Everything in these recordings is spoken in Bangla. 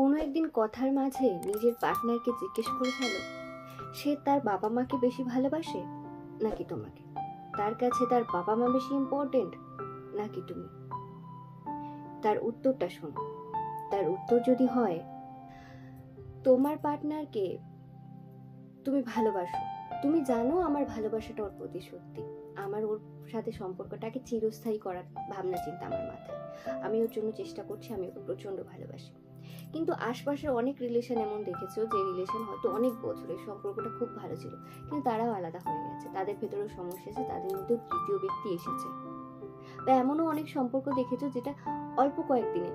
কোনো একদিন কথার মাঝে নিজের পার্টনারকে জিজ্ঞেস করে ফেলো, সে তার বাবা মাকে বেশি ভালোবাসে নাকি তোমাকে? তার কাছে তার বাবা মা বেশি ইম্পর্টেন্ট নাকি তুমি? তার উত্তরটা শোনো। তার উত্তর যদি হয় তোমার পার্টনারকে তুমি ভালোবাসো, তুমি জানো আমার ভালোবাসাটা ওর প্রতি সত্যি, আমার ওর সাথে সম্পর্কটাকে চিরস্থায়ী করার ভাবনা চিন্তা আমার মাথায়, আমি ওর জন্য চেষ্টা করছি, আমি ওকে প্রচন্ড ভালোবাসি। কিন্তু আশপাশের অনেক রিলেশন এমন দেখেছো যে রিলেশন হয়তো অনেক বছরের, সম্পর্কটা খুব ভালো ছিল, কিন্তু তারাও আলাদা হয়ে গেছে, তাদের ভেতরেও সমস্যা এসেছে, তাদের মধ্যেও তৃতীয় ব্যক্তি এসেছে। বা এমনও অনেক সম্পর্ক দেখেছো যেটা অল্প কয়েকদিনে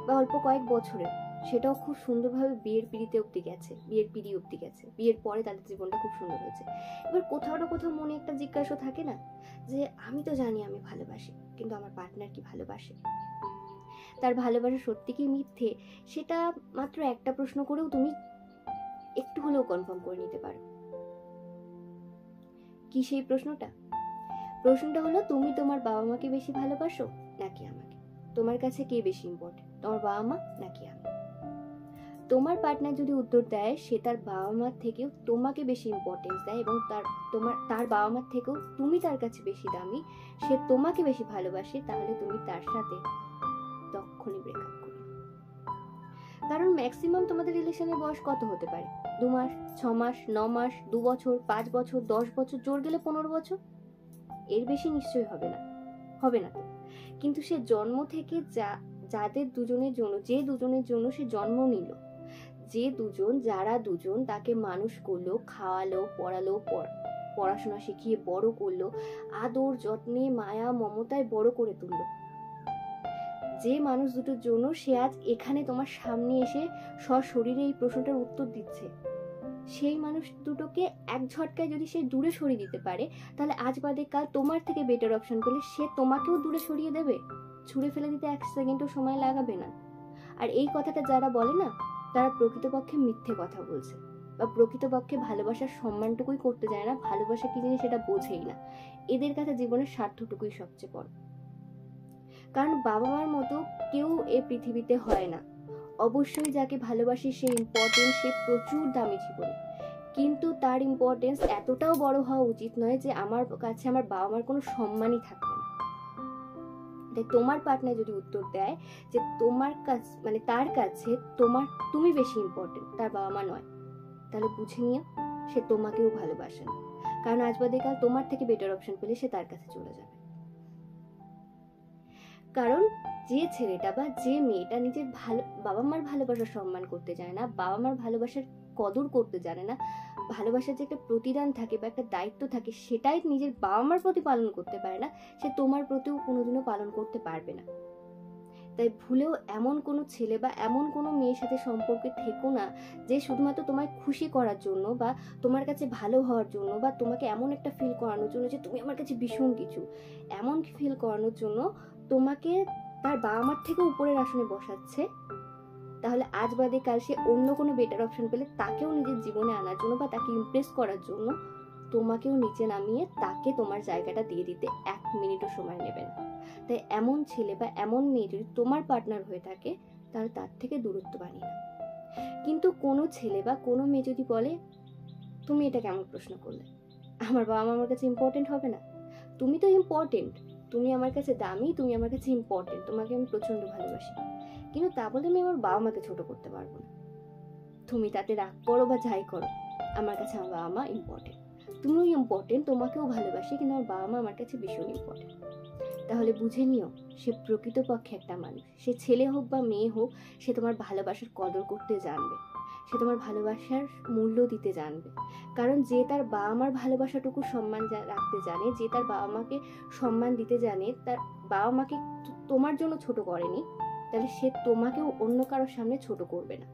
বা অল্প কয়েক বছরে সেটাও খুব সুন্দরভাবে বিয়ের পিড়িতে অব্দি গেছে, বিয়ের পিড়ি অব্দি গেছে, বিয়ের পরে তাদের জীবনটা খুব সুন্দর হয়েছে। এবার কোথাও না কোথাও মনে একটা জিজ্ঞাসা থাকে না যে আমি তো জানি আমি ভালোবাসি, কিন্তু আমার পার্টনার কি ভালোবাসে? তার ভালোবাসা সত্যি কি মিথ্যে, সেটা মাত্র একটা প্রশ্ন করেও তুমি একটু হলেও কনফার্ম করে নিতে পারো। কি সেই প্রশ্নটা? প্রশ্নটা হলো, তুমি তোমার বাবা মাকে বেশি ভালোবাসো নাকি আমাকে? তোমার কাছে কে বেশি ইম্পর্টেন্ট, তোমার বাবা মা নাকি আমি? তোমার পার্টনার যদি উত্তর দেয় সে তার বাবা মার থেকেও তোমাকে বেশি ইম্পর্টেন্স দেয় এবং তার বাবা মার থেকেও তুমি তার কাছে বেশি দামি, সে তোমাকে বেশি ভালোবাসে, তাহলে তুমি তার সাথে তখনই ব্রেকআপ করো। কারণ ম্যাক্সিমাম তোমাদের রিলেশনের বয়স কত হতে পারে? 2 মাস, 6 মাস, 9 মাস, 2 বছর, 5 বছর, 10 বছর, জোর গেলে 15 বছর, এর বেশি নিশ্চয়ই হবে না, হবে না তো। কিন্তু সে জন্ম থেকে যাদের দুজনের জন্য, যে দুজনের জন্য সে জন্ম নিল, যারা দুজন তাকে মানুষ করলো, খাওয়ালো, পড়ালো, পড়াশোনা শিখিয়ে বড় করলো, আদর যত্নে মায়া মমতায় বড় করে তুললো, যে মানুষ দুটোর জন্য সে আজ এখানে তোমার সামনে এসে সশরীরে এই প্রশ্নটার উত্তর দিচ্ছে, সেই মানুষ দুটোকে এক ঝটকায় যদি সে দূরে সরিয়ে দিতে পারে, তাহলে আজ বাদে কাল তোমার থেকে বেটার অপশন পেলে সে তোমাকেও দূরে সরিয়ে দেবে, ছুঁড়ে ফেলে দিতে 1 সেকেন্ডও সময় লাগাবে না। আর এই কথাটা যারা বলে না, তারা প্রকৃতপক্ষে মিথ্যে কথা বলছে, বা প্রকৃতপক্ষে ভালোবাসার সম্মানটুকুই করতে যায় না, ভালোবাসা কি জিনিস সেটা বোঝেই না। এদের কাছে জীবনের স্বার্থটুকুই সবচেয়ে বড়। কারণ বাবা মার মতো কেউ এ পৃথিবীতে হয় না। অবশ্যই যাকে ভালোবাসি সে ইম্পর্টেন্ট, সে প্রচুর দামি জীবনে, কিন্তু তার ইম্পর্টেন্স এতটাও বড় হওয়া উচিত নয় যে আমার কাছে আমার বাবা মার কোনো সম্মানই থাকবে না। তাই তোমার পার্টনার যদি উত্তর দেয় যে তোমার কাছে, মানে তার কাছে তুমি বেশি ইম্পর্টেন্ট, তার বাবা মা নয়, তাহলে বুঝে নিও সে তোমাকেও ভালোবাসে না। কারণ আজ বাদে কাল তোমার থেকে বেটার অপশন পেলে সে তার কাছে চলে যাবে। কারণ যে ছেলেটা বা যে মেয়েটা নিজের বাবা মার ভালোবাসার সম্মান করতে জানে না, বাবা মার ভালোবাসার কদর করতে জানে না, ভালোবাসার যে একটা প্রতিদান থাকে বা একটা দায়িত্ব থাকে সেটাই নিজের বাবা মার প্রতি পালন করতে পারে না, সে তোমার প্রতিও কোনোদিনও পালন করতে পারবে না। তাই ভুলেও এমন কোনো ছেলে বা এমন কোনো মেয়ের সাথে সম্পর্কে থেকো না যে শুধুমাত্র তোমায় খুশি করার জন্য বা তোমার কাছে ভালো হওয়ার জন্য বা তোমাকে এমন একটা ফিল করানোর জন্য যে তুমি আমার কাছে ভীষণ কিছু, এমন ফিল করানোর জন্য তোমাকে তার বাবা মার থেকে উপরের আসনে বসাচ্ছে। তাহলে আজ বাদে কাল সে অন্য কোনো বেটার অপশন পেলে তাকেও নিজের জীবনে আনার জন্য বা তাকে ইমপ্রেস করার জন্য তোমাকেও নিচে নামিয়ে তাকে তোমার জায়গাটা দিয়ে দিতে 1 মিনিটও সময় নেবে না। তাই এমন ছেলে বা এমন মেয়ে যদি তোমার পার্টনার হয়ে থাকে, তাহলে তার থেকে দূরত্ব বানিয়ে নাও। কিন্তু কোনো ছেলে বা কোনো মেয়ে যদি বলে, তুমি এটা কেমন প্রশ্ন করলে, আমার বাবা মা আমার কাছে ইম্পর্টেন্ট হবে না? তুমি তো ইম্পর্টেন্ট, তুমি আমার কাছে দামি, তুমি আমার কাছে ইম্পর্টেন্ট, তোমাকে আমি প্রচন্ড ভালোবাসি, কিন্তু তা বলে আমি আমার বাবা মাকে ছোট করতে পারবো না। তুমি তাতে রাগ করো বা যাই করো, আমার কাছে আমার বাবা মা ইম্পর্টেন্ট। তুমিও ইম্পর্টেন্ট, তোমাকেও ভালোবাসি, কিন্তু আমার বাবা মা আমার কাছে ভীষণ ইম্পর্টেন্ট। তাহলে বুঝে নিও সে প্রকৃতপক্ষে একটা মানুষ, সে ছেলে হোক বা মেয়ে হোক, সে তোমার ভালোবাসার কদর করতে জানবে, সে তোমার ভালোবাসার মূল্য দিতে জানবে। কারণ যে তার বাবা মার ভালোবাসাটুকু সম্মান রাখতে জানে, যে তার বাবা মাকে সম্মান দিতে জানে, তার বাবা মাকে তোমার জন্য ছোট করেনি, তাহলে সে তোমাকেও অন্য কারোর সামনে ছোট করবে না।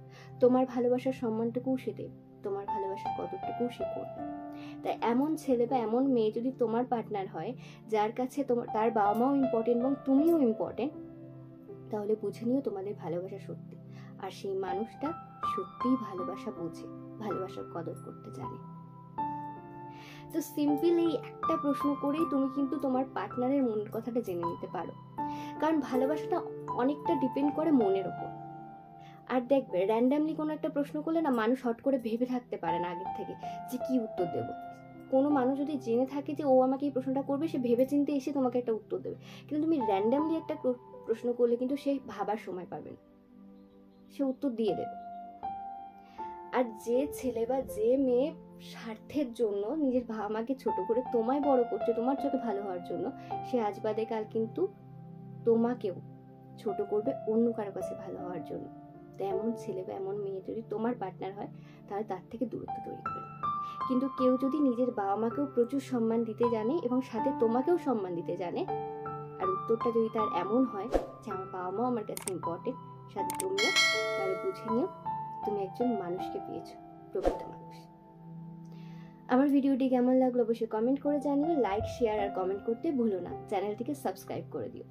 তোমার ভালোবাসার সম্মানটুকুও সে দেবে, তোমার ভালোবাসার কদরটুকুও সে করবে। তাই এমন ছেলে বা এমন মেয়ে যদি তোমার পার্টনার হয় যার কাছে তার বাবা মাও ইম্পর্টেন্ট এবং তুমিও ইম্পর্টেন্ট, তাহলে বুঝে নিও তোমাদের ভালোবাসা সত্যি, আর সেই মানুষটা সত্যিই ভালোবাসা বোঝে, ভালোবাসার কদর করতে জানে। তো সিম্পল এই একটা প্রশ্ন করেই তুমি কিন্তু তোমার পার্টনারের মনের কথাটা জেনে নিতে পারো। কারণ ভালোবাসাটা অনেকটা ডিপেন্ড করে মনের ওপর। আর দেখবে র্যান্ডামলি কোনো একটা প্রশ্ন করলে না মানুষ হট করে ভেবে থাকতে পারে না আগের থেকে যে কি উত্তর দেব। কোনো মানুষ যদি জেনে থাকে যে ও আমাকে এই প্রশ্নটা করবে, সে ভেবে চিন্তে এসে তোমাকে একটা উত্তর দেবে। কিন্তু তুমি র্যান্ডামলি একটা প্রশ্ন করলে কিন্তু সে ভাবার সময় পাবে না, সে উত্তর দিয়ে দেবে। আর যে ছেলে বা যে মেয়ে স্বার্থের জন্য নিজের বাবা মাকে ছোট করে তোমায় বড় করছে তোমার চোখে ভালো হওয়ার জন্য, সে আজ বাদে কাল কিন্তু তোমাকেও ছোট করবে অন্য কারো কাছে ভালো হওয়ার জন্য। তো এমন ছেলে বা এমন মেয়ে যদি তোমার পার্টনার হয়, তাহলে তার থেকে দূরত্ব তৈরি করে। কিন্তু কেউ যদি নিজের বাবা মাকেও প্রচুর সম্মান দিতে জানে এবং সাথে তোমাকেও সম্মান দিতে জানে, আর উত্তরটা যদি তার এমন হয় যে আমার বাবা মা আমার কাছে ইম্পর্টেন্ট, সাথে তুমিও, তাহলে বুঝে নিও তুমি একজন মানুষকে পেয়েছো, প্রকৃত মানুষ। আমার ভিডিওটি কেমন লাগলো অবশ্যই কমেন্ট করে জানিও। লাইক, শেয়ার আর কমেন্ট করতে ভুলো না। চ্যানেলটিকে সাবস্ক্রাইব করে দিও।